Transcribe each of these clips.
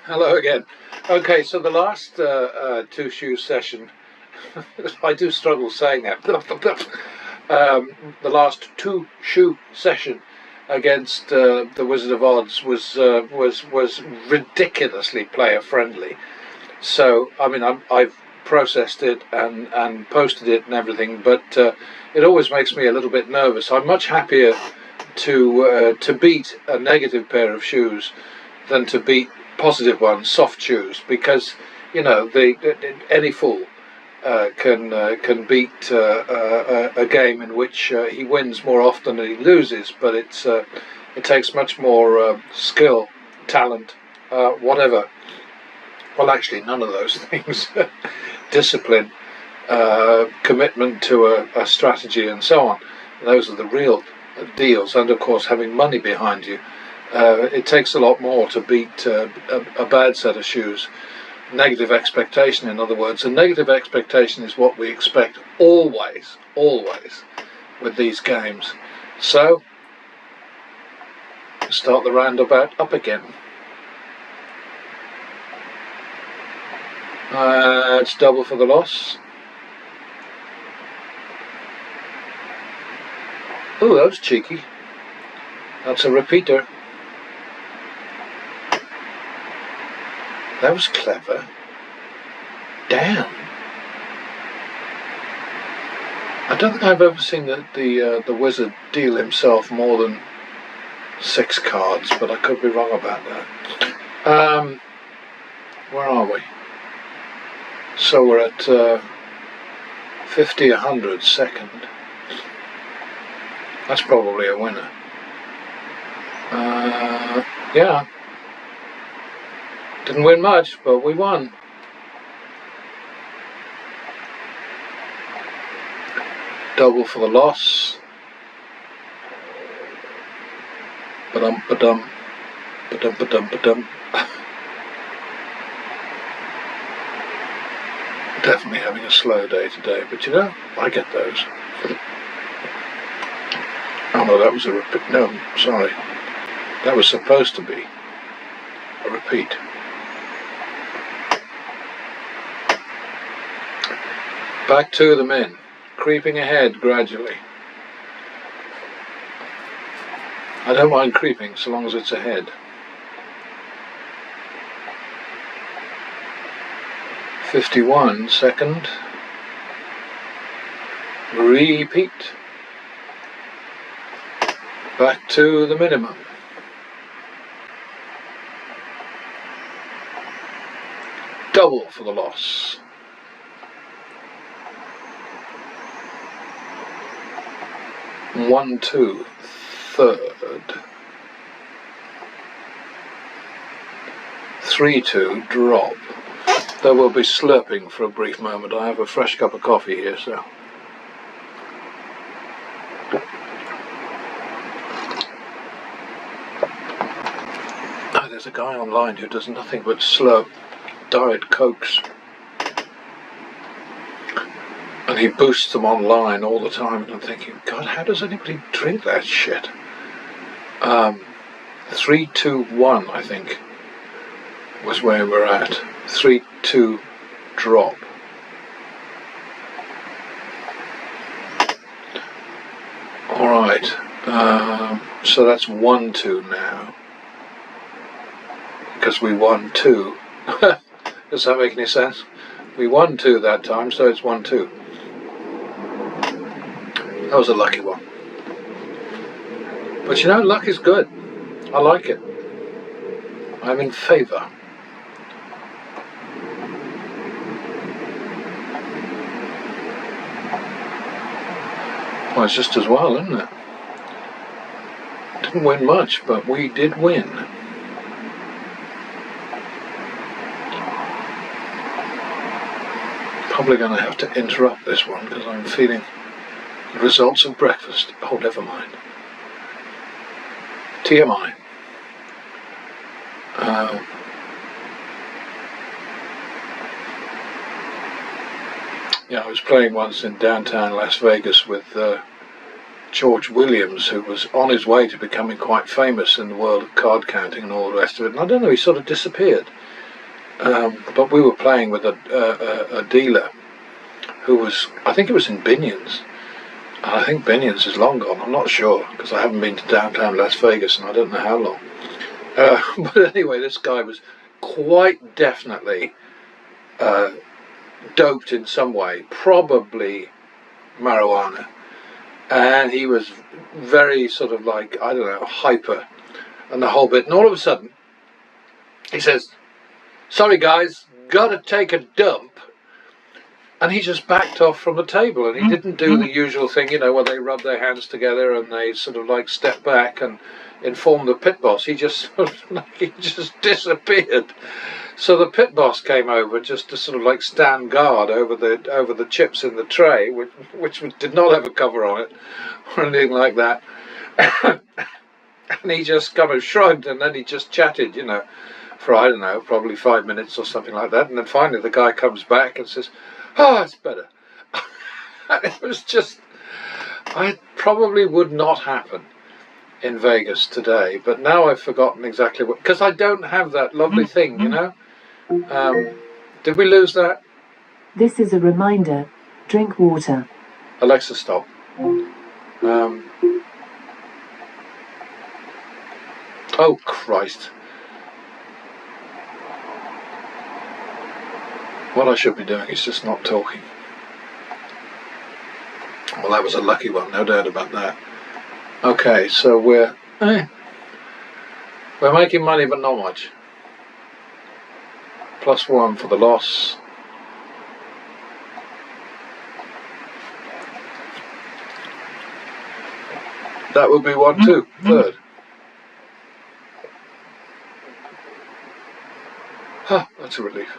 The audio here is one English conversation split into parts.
Hello again. Okay, so the last two shoe session, I do struggle saying that. The last two shoe session against the Wizard of Odds was ridiculously player friendly. So I mean I've processed it and posted it and everything, but it always makes me a little bit nervous. I'm much happier to beat a negative pair of shoes than to beat positive ones, soft shoes, because you know any fool can beat a game in which he wins more often than he loses, but it takes much more skill, talent, whatever. Well, actually, none of those things. Discipline, commitment to a strategy, and so on. Those are the real deals, and of course, having money behind you. It takes a lot more to beat a bad set of shoes. Negative expectation, in other words. And negative expectation is what we expect always with these games. So, start the roundabout up again. It's double for the loss. Oh, that was cheeky. That's a repeater. That was clever. Damn. I don't think I've ever seen the wizard deal himself more than 6 cards, but I could be wrong about that. Where are we? So we're at 50, 100 second. That's probably a winner. Yeah. Didn't win much, but we won. Double for the loss. Ba-dum, ba-dum. Ba-dum, ba-dum, ba-dum. Definitely having a slow day today, but you know, I get those. Oh no, that was a repeat. No, sorry. That was supposed to be a repeat. Back to the men, creeping ahead gradually. I don't mind creeping so long as it's ahead. 51 second. Repeat. Back to the minimum. Double for the loss. One, two, third. 3-2, drop. There will be slurping for a brief moment. I have a fresh cup of coffee here, so. Oh, there's a guy online who does nothing but slurp Diet Cokes. And he boosts them online all the time, and I'm thinking, God, how does anybody drink that shit? 3, 2, 1, I think, was where we're at. 3, 2, drop. Alright, so that's 1, 2 now. Because we won 2. Does that make any sense? We won 2 that time, so it's 1, 2. That was a lucky one. But you know, luck is good. I like it. I'm in favour. Well, it's just as well, isn't it? Didn't win much, but we did win. Probably going to have to interrupt this one because I'm feeling the results of breakfast. Oh, never mind. TMI. Yeah, I was playing once in downtown Las Vegas with George Williams, who was on his way to becoming quite famous in the world of card counting and all the rest of it. And I don't know, he sort of disappeared. But we were playing with a dealer who was, I think it was in Binion's. And I think Binion's is long gone, I'm not sure, because I haven't been to downtown Las Vegas and I don't know how long. But anyway, this guy was quite definitely doped in some way, probably marijuana. And he was very sort of like, I don't know, hyper and the whole bit. And all of a sudden, he says, "Sorry guys, gotta take a dump." And he just backed off from the table, and he didn't do the usual thing, you know, where they rub their hands together and they sort of like step back and inform the pit boss. He just disappeared. So the pit boss came over just to sort of like stand guard over the chips in the tray, which did not have a cover on it or anything like that. And he just kind of shrugged, and then he just chatted, you know, for, I don't know, probably 5 minutes or something like that. And then finally the guy comes back and says, "Oh, it's better." And it was just, I probably would not happen in Vegas today, but now I've forgotten exactly what, because I don't have that lovely thing, you know. Did we lose that? This is a reminder. Drink water. Alexa, stop. Oh, Christ. What I should be doing is just not talking. Well, that was a lucky one, no doubt about that. Okay, so we're making money, but not much. +1 for the loss. That would be 1-2, third. Huh, that's a relief.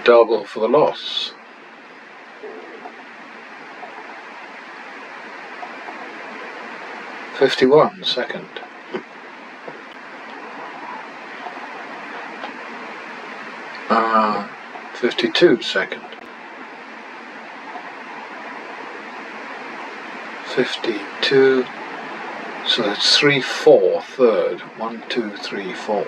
Double for the loss. $51, second. $52, second. 52. So that's 3-4, third. 1, 2, 3, 4.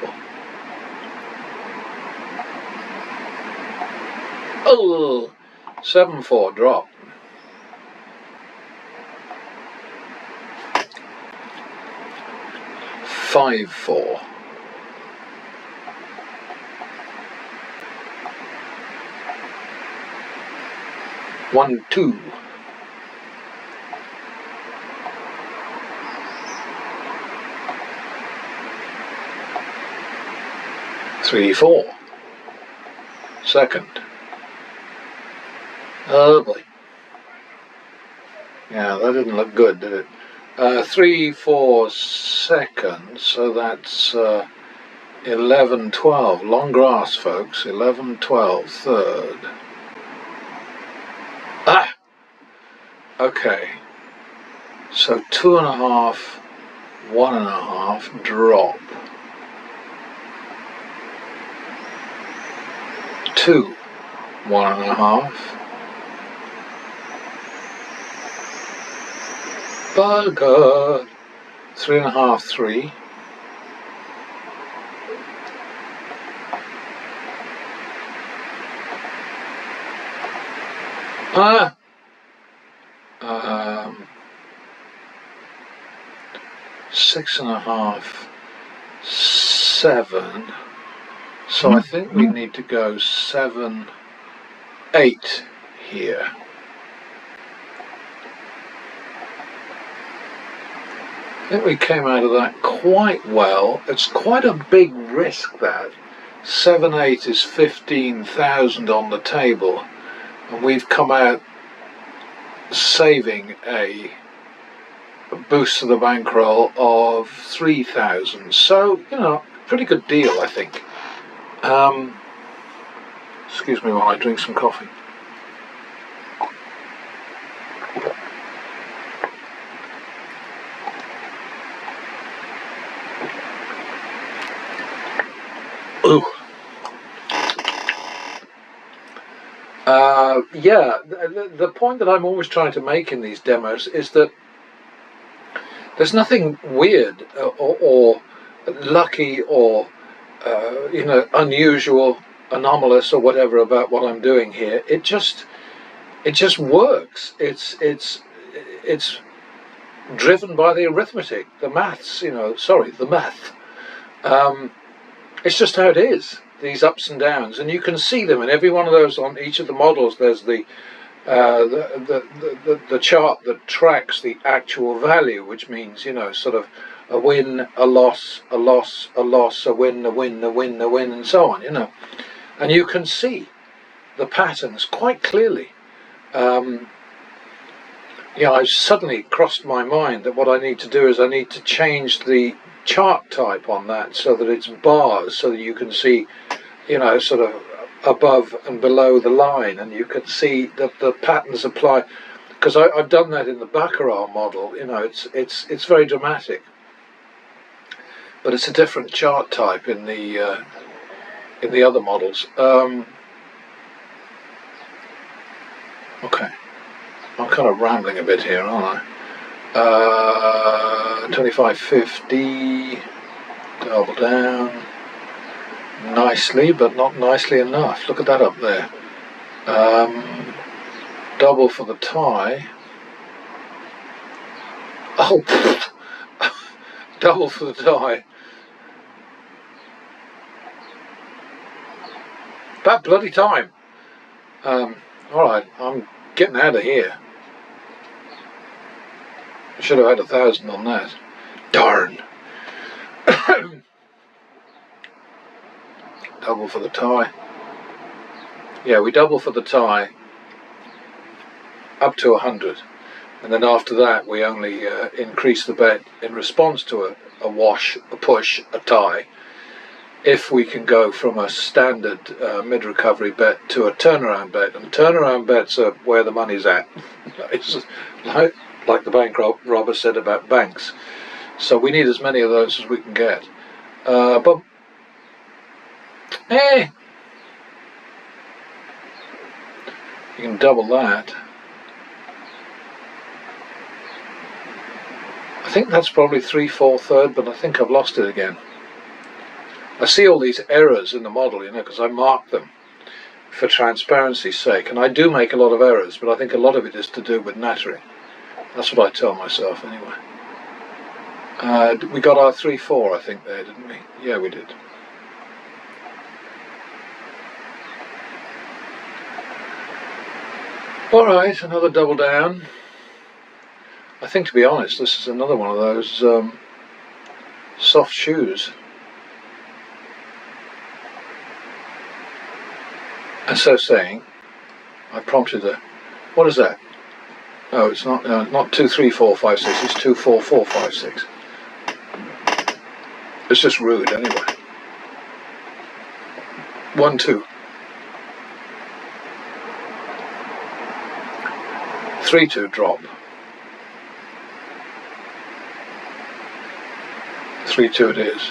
Oh, 7-4 drop. $5-4. 1-2. $3-4. Second. Oh boy. Yeah, that didn't look good, did it? 3-4 second, so that's 11-12. Long grass, folks. 11-12 third. Ah! Okay. So 2.5, 1.5 drop. 2, 1.5. Bugger. 3.5, 3. Ah. 6.5, 7. So I think we need to go 7, 8 here. I think we came out of that quite well. It's quite a big risk, that. 7-8 is 15,000 on the table, and we've come out saving a boost to the bankroll of 3,000. So, you know, pretty good deal, I think. Excuse me while I drink some coffee. Ooh. yeah, the point that I'm always trying to make in these demos is that there's nothing weird or lucky or unusual, anomalous or whatever about what I'm doing here. It just works. It's driven by the arithmetic, the maths. The math. It's just how it is. These ups and downs, and you can see them in every one of those. On each of the models, there's the chart that tracks the actual value, which means sort of a win, a loss, a loss, a loss, a win, a win, a win, a win, and so on. And you can see the patterns quite clearly. I suddenly crossed my mind that what I need to do is I need to change the chart type on that so that it's bars, so that you can see, sort of above and below the line, and you can see that the patterns apply. Because I've done that in the bankroll model. It's very dramatic, but it's a different chart type in the other models. Okay, I'm kind of rambling a bit here, aren't I? 25.50, double down. Nicely, but not nicely enough. Look at that up there. Double for the tie. Oh, double for the tie. About bloody time. Alright, I'm getting out of here. I should have had 1,000 on that. Darn. Double for the tie. Yeah, we double for the tie up to 100, and then after that we only increase the bet in response to a wash, a push, a tie, if we can go from a standard mid-recovery bet to a turnaround bet. And turnaround bets are where the money's at. It's like the bank robber said about banks. So we need as many of those as we can get. But you can double that. I think that's probably 3/4 third, but I think I've lost it again. I see all these errors in the model, because I mark them for transparency's sake, and I do make a lot of errors, but I think a lot of it is to do with nattering. That's what I tell myself anyway. We got our 3/4, I think, there, didn't we? Yeah, we did. Alright, another double down. I think, to be honest, this is another one of those soft shoes. And so saying, I prompted what is that? Oh, it's not 2, 3, 4, 5, 6, it's 2, 4, 4, 5, 6. It's just rude anyway. 1, 2. 3, 2 drop. 3, 2 it is.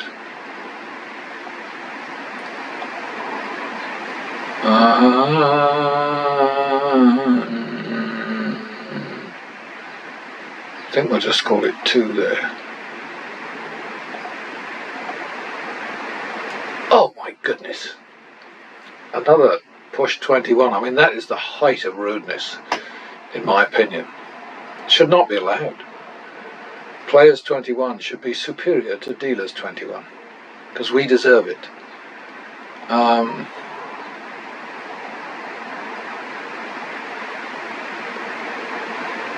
I think we'll just call it 2 there. Oh my goodness. Another push 21. I mean, that is the height of rudeness, in my opinion. It should not be allowed. Players 21 should be superior to dealers 21, because we deserve it.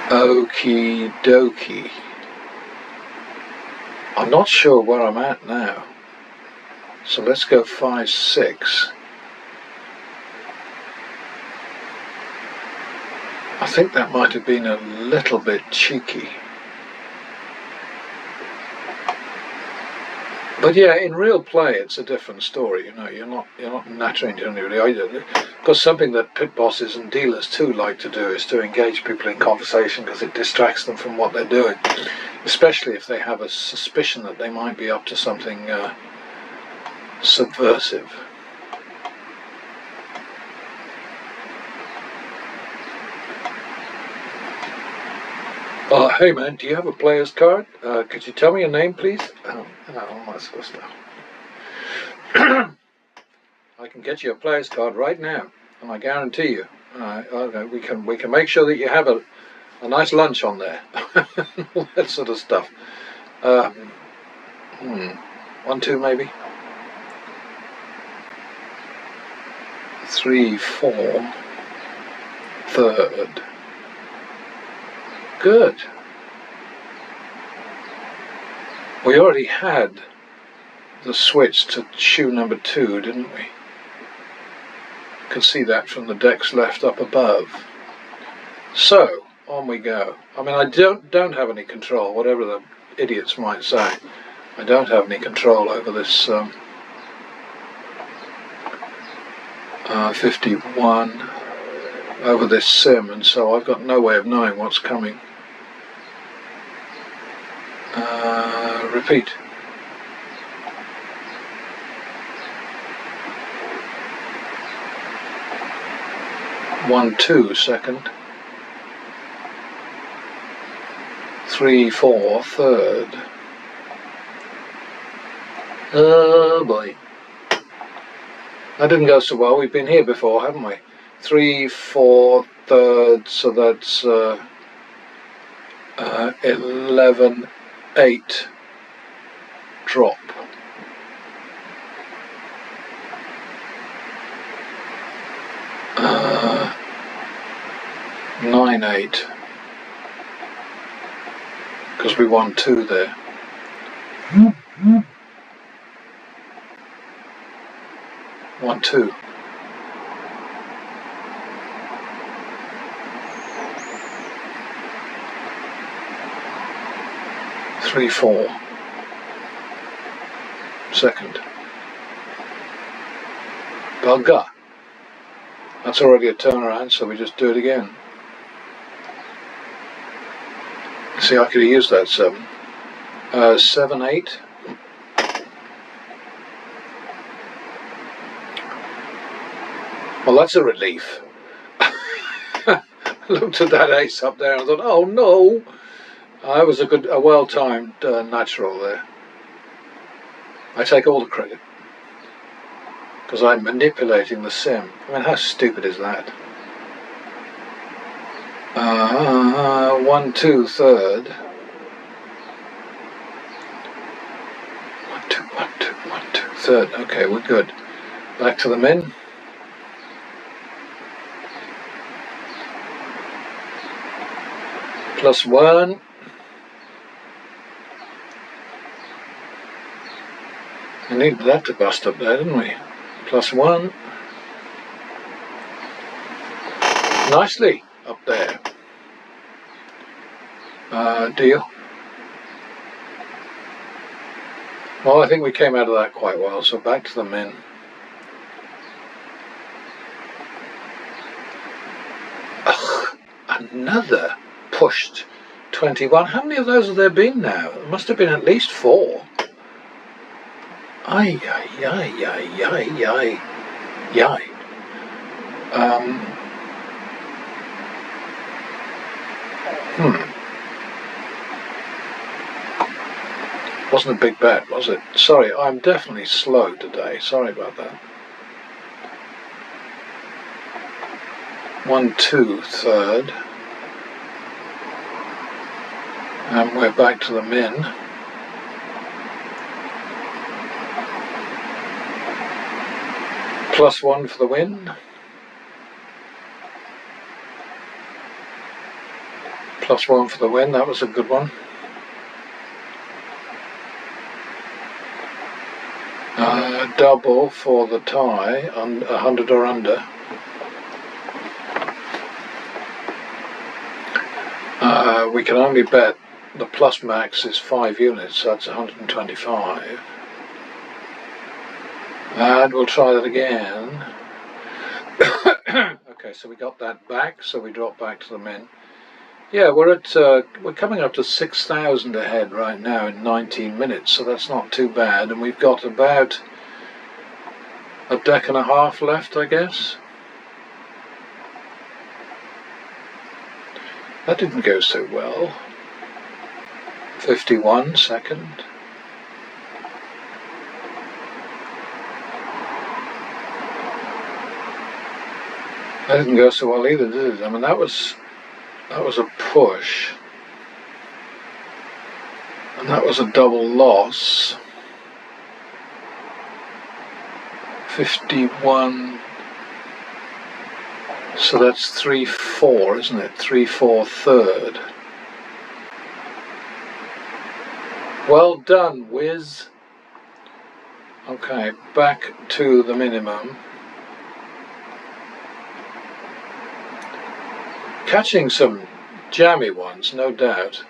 Okie dokie. I'm not sure where I'm at now. So let's go 5, 6. I think that might have been a little bit cheeky. But yeah, in real play, it's a different story. You're not nattering to anybody either. Because something that pit bosses and dealers too like to do is to engage people in conversation, because it distracts them from what they're doing, especially if they have a suspicion that they might be up to something subversive. Hey man, do you have a player's card? Could you tell me your name, please? All that sort of stuff. I can get you a player's card right now, and I guarantee you, we can make sure that you have a nice lunch on there. All that sort of stuff. 1, 2 maybe. 3, 4. Third. Good. We already had the switch to shoe number 2, didn't we? You can see that from the decks left up above. So, on we go. I mean, I don't have any control, whatever the idiots might say. I don't have any control over this 51, over this sim, and so I've got no way of knowing what's coming. Repeat. One, 2, second. 3, 4, third. Oh boy. That didn't go so well. We've been here before, haven't we? 3, 4, third, so that's 11, 8, drop. Uh, 9, 8, because we won 2 there. 1, 2. 3, 4. Second. Bugger. That's already a turnaround, so we just do it again. See, I could have used that 7. 7, 8. Well, that's a relief. I looked at that ace up there and I thought, oh no. That was a well-timed natural there. I take all the credit, because I'm manipulating the sim. I mean, how stupid is that? 1, 2, third. 1, 2, 1, 2, 1, 2, third. Okay, we're good. Back to the min. +1. We needed that to bust up there, didn't we? +1. Nicely up there. Deal. Well, I think we came out of that quite well, so back to the min. Ugh, another pushed 21. How many of those have there been now? There must have been at least 4. Ay, ay, ay, ay, ay, ay, ay. Wasn't a big bet, was it? Sorry, I'm definitely slow today. Sorry about that. 1, 2, third. And we're back to the min. +1 for the win. +1 for the win, that was a good one. Double for the tie, 100 or under. We can only bet the plus max is 5 units, so that's 125. And we'll try that again. Okay, so we got that back, so we drop back to the min. Yeah, we're coming up to 6,000 ahead right now in 19 minutes, so that's not too bad. And we've got about a deck and a half left, I guess. That didn't go so well. 51 second. That didn't go so well either, did it? I mean, that was a push, and that was a double loss. 51. So that's 3-4, isn't it? 3-4 third. Well done, Wiz. Okay, back to the minimum. Catching some jammy ones, no doubt.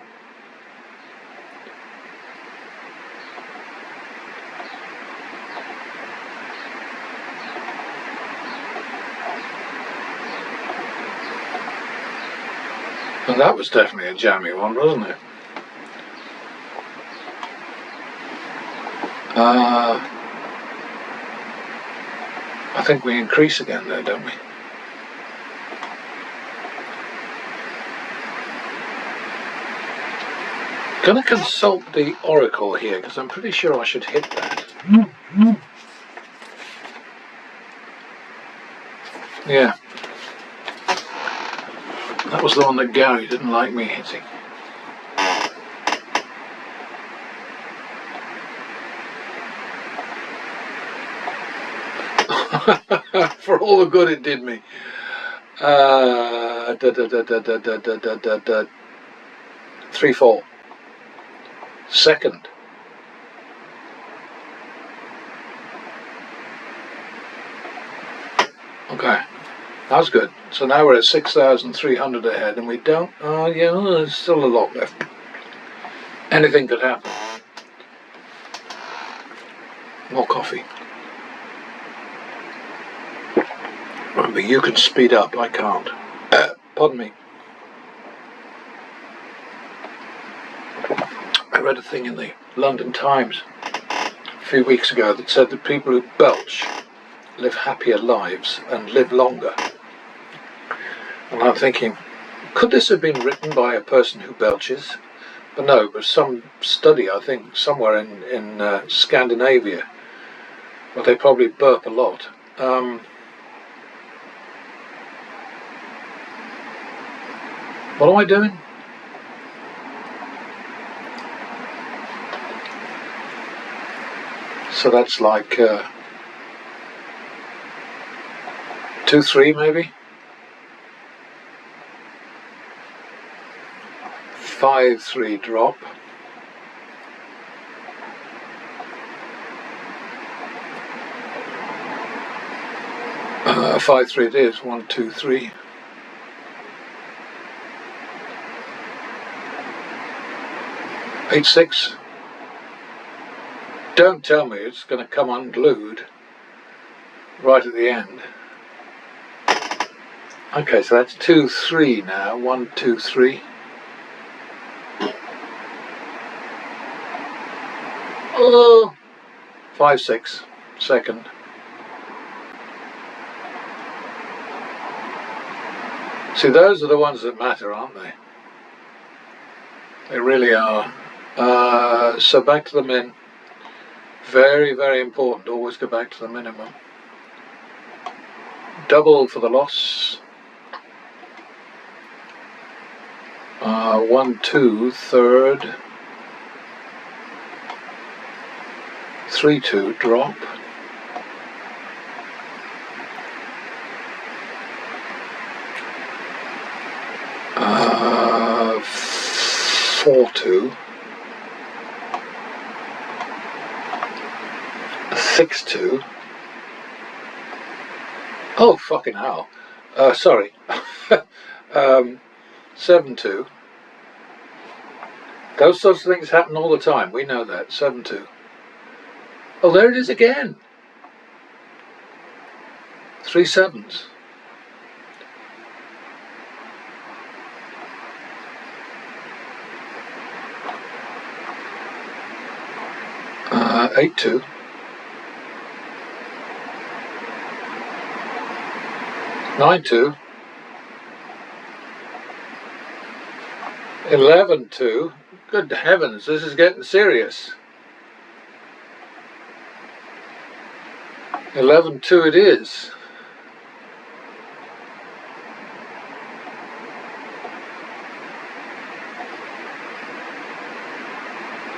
And that was definitely a jammy one, wasn't it? I think we increase again there, don't we? Going to consult the oracle here because I'm pretty sure I should hit that. Yeah. That was the one that Gary didn't like me hitting. For all the good it did me. 3-4. Second. Okay, that was good. So now we're at 6,300 ahead, and we don't. Yeah, there's still a lot left. Anything could happen. More coffee. Remember, you can speed up. I can't. Pardon me. I read a thing in the London Times a few weeks ago that said that people who belch live happier lives and live longer. And I'm thinking, could this have been written by a person who belches? But no, it was some study, I think, somewhere in Scandinavia, where they probably burp a lot. What am I doing? So that's like 2-3 maybe? 5-3 drop. Uh, 5-3 it is. 1, 2, 3. Eight, 6. Don't tell me it's going to come unglued right at the end. Okay, so that's 2-3 now. 1, 2, 3. Oh, 5-6. Second. See, those are the ones that matter, aren't they? They really are. So back to the min. Very, very important. Always go back to the minimum. Double for the loss. 1, 2, third. 3, 2 drop. Uh, 4, 2. 6, 2. Oh, fucking hell. Sorry. 7, 2. Those sorts of things happen all the time. We know that. 7, 2. Oh, there it is again. 3 7s. Uh, 8, 2. 9, 2. 11-2. Good heavens, this is getting serious. 11-2 it is.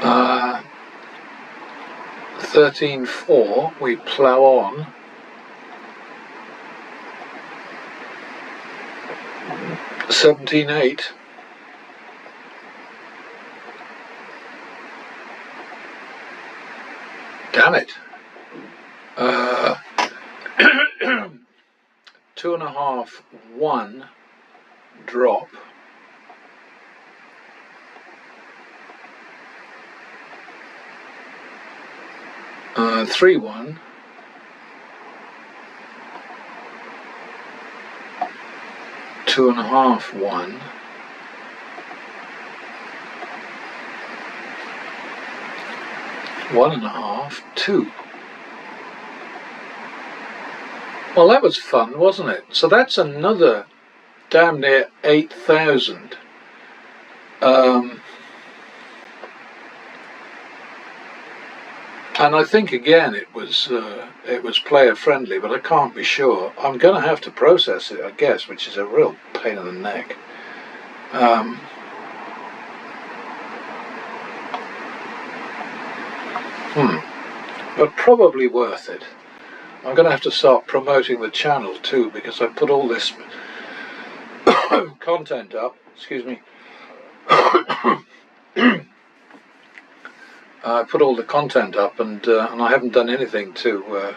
Uh, 13-4, we plough on. 17-8. Damn it. 2.5, 1 drop. Uh, 3-1. 2.5, 1. 1.5, 2. Well, that was fun, wasn't it? So that's another damn near 8,000. And I think again it was player friendly, but I can't be sure. I'm going to have to process it, I guess, which is a real pain in the neck. But probably worth it. I'm going to have to start promoting the channel too, because I put all this content up. Excuse me. I put all the content up, and I haven't done anything to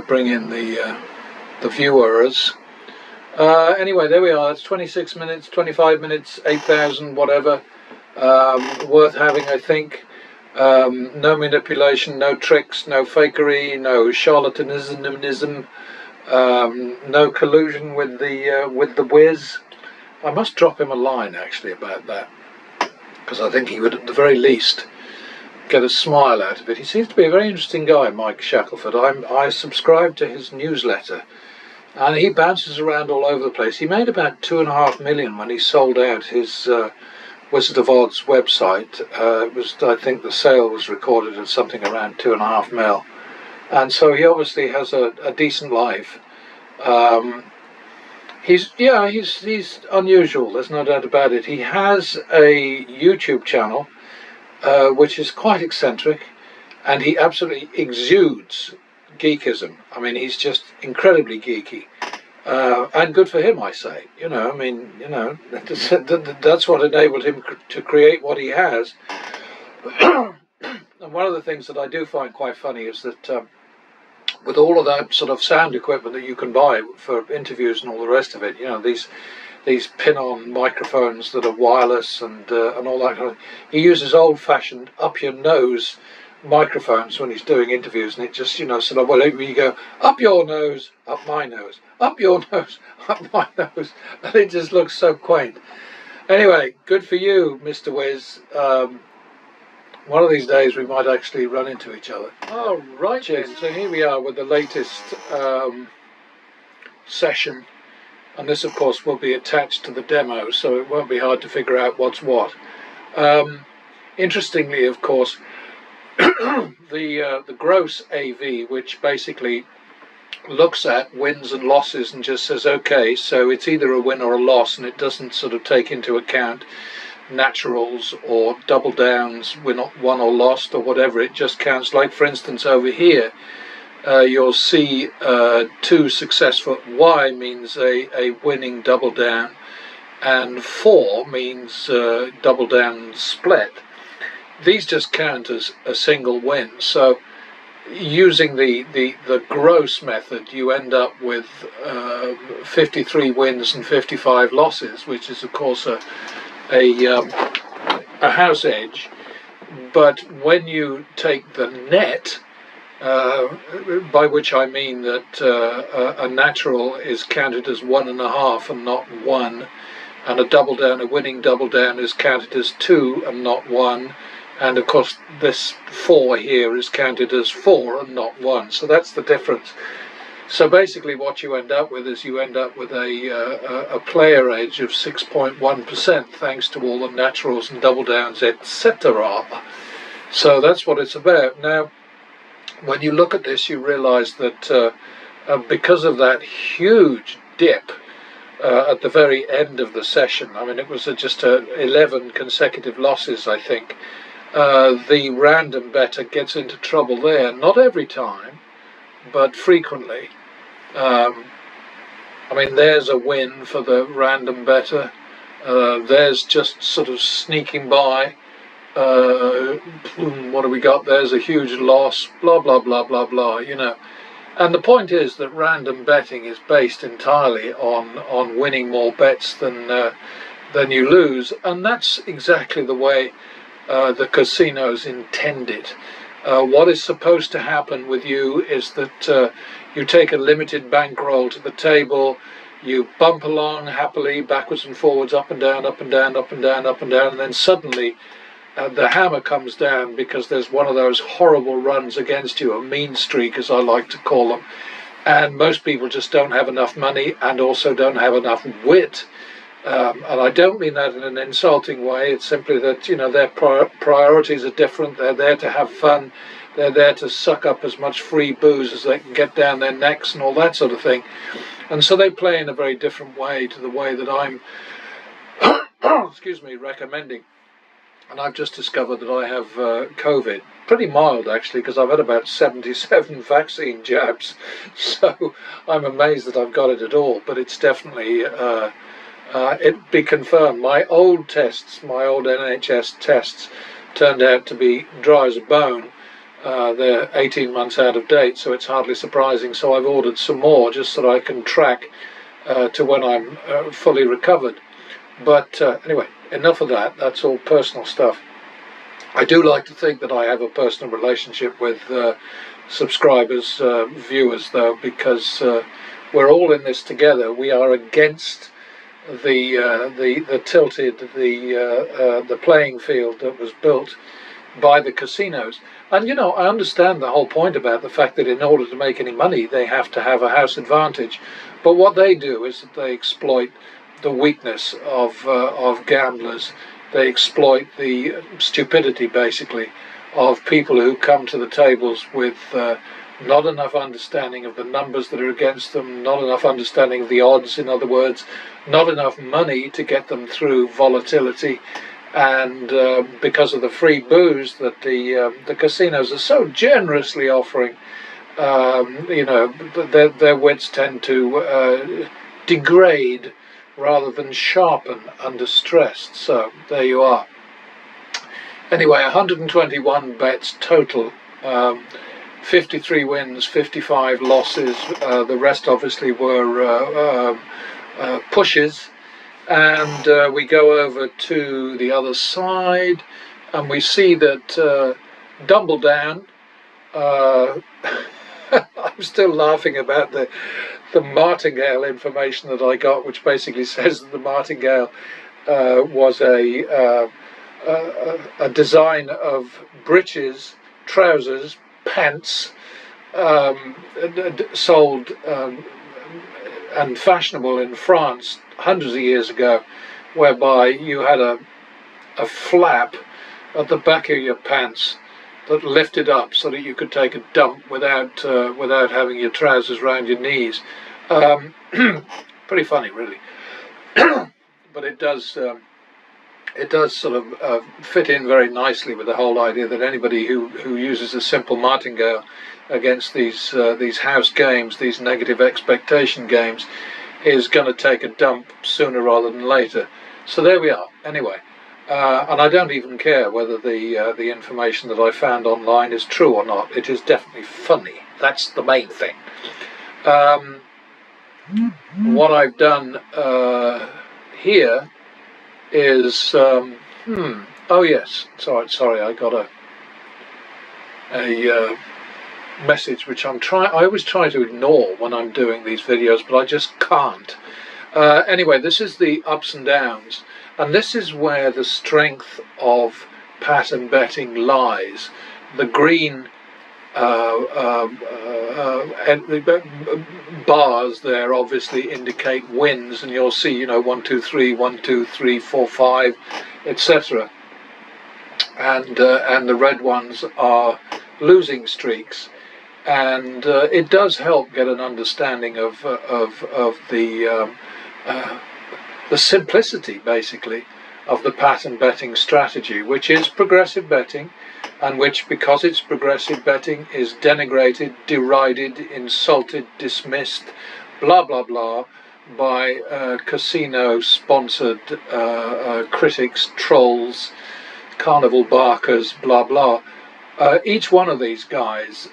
bring in the viewers. Anyway, there we are. It's 26 minutes, 25 minutes, 8,000, whatever. Worth having, I think. No manipulation, no tricks, no fakery, no charlatanism, no collusion with the whiz. I must drop him a line actually about that, because I think he would at the very least get a smile out of it. He seems to be a very interesting guy, Mike Shackelford. I subscribe to his newsletter, and he bounces around all over the place. He made about 2.5 million when he sold out his Wizard of Oz website. It was, I think the sale was recorded at something around 2.5 mil, and so he obviously has a decent life. He's unusual, there's no doubt about it. He has a YouTube channel which is quite eccentric, and he absolutely exudes geekism. I mean, he's just incredibly geeky. And good for him, I say. I mean, that's what enabled him to create what he has. And one of the things that I do find quite funny is that with all of that sort of sound equipment that you can buy for interviews and all the rest of it, these pin-on microphones that are wireless and all that kind of, he uses old-fashioned up-your-nose microphones when he's doing interviews, and it just sort of, well, you go up your nose, up my nose, up your nose, up my nose, and it just looks so quaint. Anyway, good for you, Mr. Wiz. One of these days we might actually run into each other. Oh, right then. So here we are with the latest session, and this of course will be attached to the demo, so it won't be hard to figure out what's what. Interestingly, of course, the gross AV, which basically looks at wins and losses and just says, okay, so it's either a win or a loss, and it doesn't sort of take into account naturals or double downs, win or lost or whatever. It just counts, like for instance over here, you'll see 2 successful. Y means a winning double down, and 4 means double down split. These just count as a single win. So using the gross method, you end up with 53 wins and 55 losses, which is of course a house edge. But when you take the net, by which I mean that a natural is counted as 1.5 and not 1, and a double down, a winning double down, is counted as 2 and not 1. And of course this 4 here is counted as 4 and not 1. So that's the difference. So basically what you end up with is you end up with a player edge of 6.1% thanks to all the naturals and double downs, etc. So that's what it's about. Now, when you look at this, you realize that because of that huge dip at the very end of the session, I mean, it was just 11 consecutive losses, I think, the random bettor gets into trouble there. Not every time, but frequently. I mean, there's a win for the random bettor. There's just sort of sneaking by. What do we got? There's a huge loss. Blah, blah, blah, blah, blah, you know. And the point is that random betting is based entirely on winning more bets than you lose. And that's exactly the way the casinos intend it. What is supposed to happen with you is that you take a limited bankroll to the table, you bump along happily, backwards and forwards, up and down, up and down, up and down, up and down, and then suddenly the hammer comes down because there's one of those horrible runs against you, a mean streak as I like to call them, and most people just don't have enough money and also don't have enough wit. And I don't mean that in an insulting way. It's simply that, you know, their priorities are different. They're there to have fun. They're there to suck up as much free booze as they can get down their necks and all that sort of thing. And so they play in a very different way to the way that I'm excuse me, recommending. And I've just discovered that I have COVID. Pretty mild, actually, because I've had about 77 vaccine jabs. So I'm amazed that I've got it at all. But it's definitely, it'd be confirmed. My old tests, my old NHS tests, turned out to be dry as a bone. They're 18 months out of date, so it's hardly surprising. So I've ordered some more just so that I can track to when I'm fully recovered. But anyway, enough of that. That's all personal stuff. I do like to think that I have a personal relationship with subscribers, viewers, though, because we're all in this together. We are against the tilted, the playing field that was built by the casinos. And, you know, I understand the whole point about the fact that in order to make any money, they have to have a house advantage. But what they do is that they exploit the weakness of gamblers. They exploit the stupidity, basically, of people who come to the tables with not enough understanding of the numbers that are against them, not enough understanding of the odds, in other words, not enough money to get them through volatility. And because of the free booze that the casinos are so generously offering, you know, their wits tend to degrade rather than sharpen under stress. So there you are. Anyway, 121 bets total, 53 wins, 55 losses. The rest obviously were pushes. And we go over to the other side and we see that Dumbledown, I'm still laughing about the martingale information that I got, which basically says that the martingale was a design of breeches, trousers, pants, sold and fashionable in France hundreds of years ago, whereby you had a flap at the back of your pants that lifted up so that you could take a dump without having your trousers round your knees. Pretty funny, really. But it does sort of fit in very nicely with the whole idea that anybody who uses a simple martingale against these house games, these negative expectation games, is going to take a dump sooner rather than later. So there we are. Anyway, and I don't even care whether the information that I found online is true or not. It is definitely funny. That's the main thing. What I've done here is oh yes, sorry, I got a message which I always try to ignore when I'm doing these videos, but I just can't. Anyway, this is the ups and downs, and this is where the strength of pattern betting lies. The green And the bars there obviously indicate wins, and you'll see, 1, 2, 3, 1, 2, 3, 4, 5, etc. And the red ones are losing streaks, and it does help get an understanding of the simplicity, basically, of the pattern betting strategy, which is progressive betting, and which, because it's progressive betting, is denigrated, derided, insulted, dismissed, blah blah blah, by casino-sponsored critics, trolls, carnival barkers, blah blah. Each one of these guys,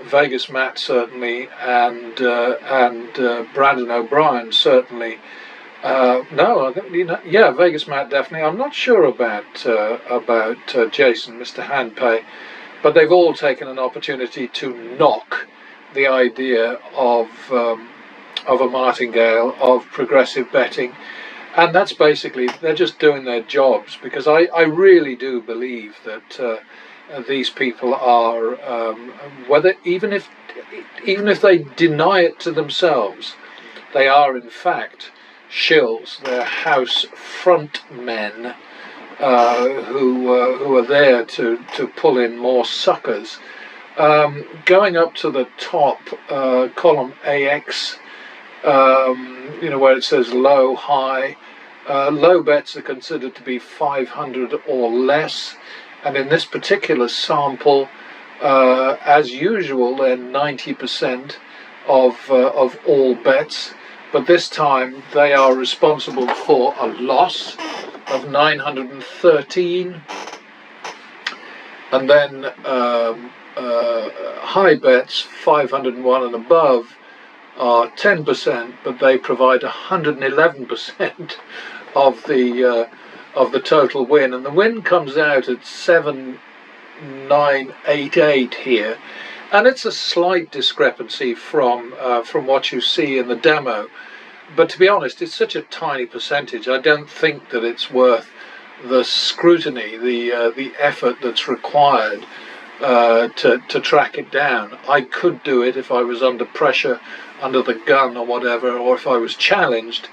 Vegas Matt certainly, and Brandon O'Brien certainly. Yeah, Vegas Matt definitely. I'm not sure about Jason, Mr. Handpay, but they've all taken an opportunity to knock the idea of a martingale, of progressive betting, and that's basically, they're just doing their jobs, because I really do believe that these people are, whether even if they deny it to themselves, they are in fact shills. They're house front men who are there to pull in more suckers. Going up to the top, column AX, where it says low, high, low bets are considered to be 500 or less, and in this particular sample, as usual, they're 90% of all bets. But this time they are responsible for a loss of 913, and then high bets 501 and above are 10%, but they provide 111% of the total win, and the win comes out at 7988 here. And it's a slight discrepancy from what you see in the demo, but to be honest, it's such a tiny percentage. I don't think that it's worth the scrutiny, the effort that's required to track it down. I could do it if I was under pressure, under the gun or whatever, or if I was challenged,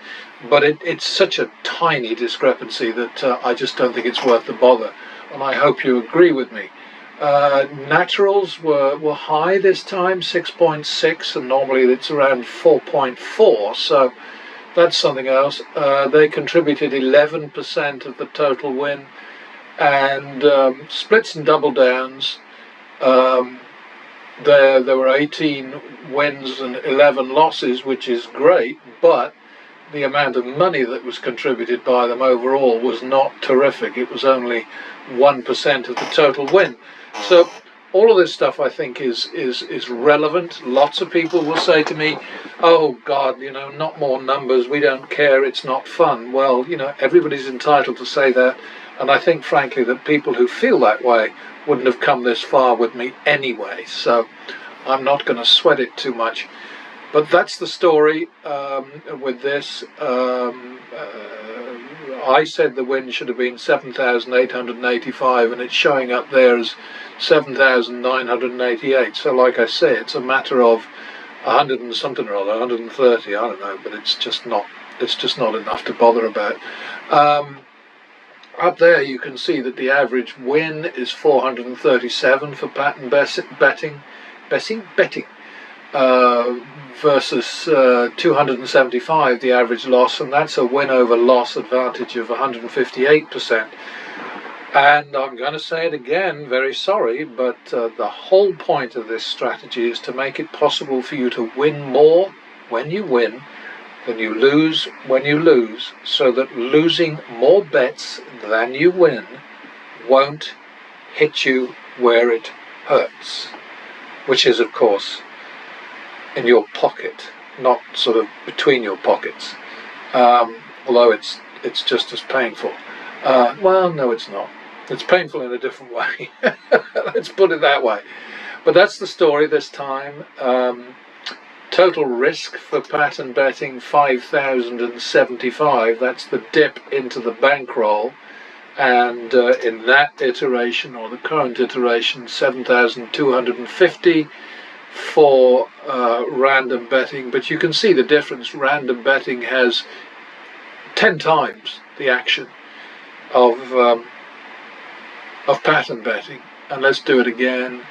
but it's such a tiny discrepancy that I just don't think it's worth the bother, and I hope you agree with me. Naturals were high this time, 6.6, and normally it's around 4.4, so that's something else. They contributed 11% of the total win, and splits and double downs, there were 18 wins and 11 losses, which is great, but the amount of money that was contributed by them overall was not terrific. It was only 1% of the total win. So all of this stuff, I think, is relevant. Lots of people will say to me, oh God, not more numbers, we don't care, it's not fun. Well, everybody's entitled to say that, and I think frankly that people who feel that way wouldn't have come this far with me anyway, so I'm not going to sweat it too much. But that's the story with this. I said the win should have been 7,885, and it's showing up there as 7,988. So like I say, it's a matter of 100 and something or other, 130, I don't know, but it's just not enough to bother about. Up there you can see that the average win is 437 for pattern betting, versus 275 the average loss, and that's a win over loss advantage of 158%. And I'm going to say it again, very sorry, but the whole point of this strategy is to make it possible for you to win more when you win than you lose when you lose, so that losing more bets than you win won't hit you where it hurts, which is, of course, in your pocket, not sort of between your pockets, although it's just as painful. Well, no, it's not. It's painful in a different way. Let's put it that way. But that's the story this time. Total risk for pattern betting, 5,075. That's the dip into the bankroll. and in that iteration, or the current iteration, 7,250 for random betting. But you can see the difference. Random betting has 10 times the action of pattern betting. And let's do it again.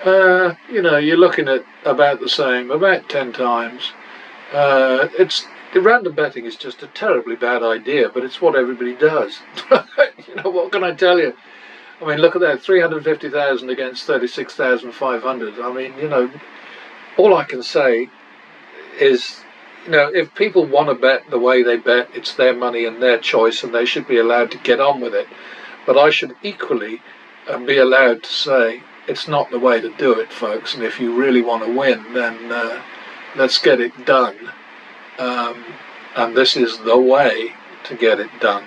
You know, you're looking at about the same, about 10 times. The random betting is just a terribly bad idea, but it's what everybody does. You know, what can I tell you? I mean, look at that, 350,000 against 36,500. I mean, you know, all I can say is, you know, if people want to bet the way they bet, it's their money and their choice, and they should be allowed to get on with it. But I should equally be allowed to say, it's not the way to do it, folks, and if you really want to win, then let's get it done. And this is the way to get it done.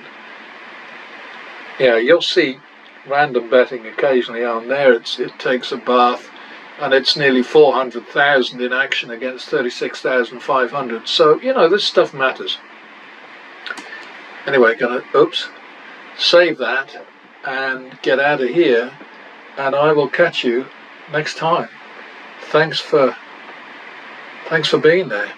Yeah, you'll see random betting occasionally on there. It takes a bath, and it's nearly 400,000 in action against 36,500. So, you know, this stuff matters. Anyway, save that and get out of here, and I will catch you next time. Thanks for being there.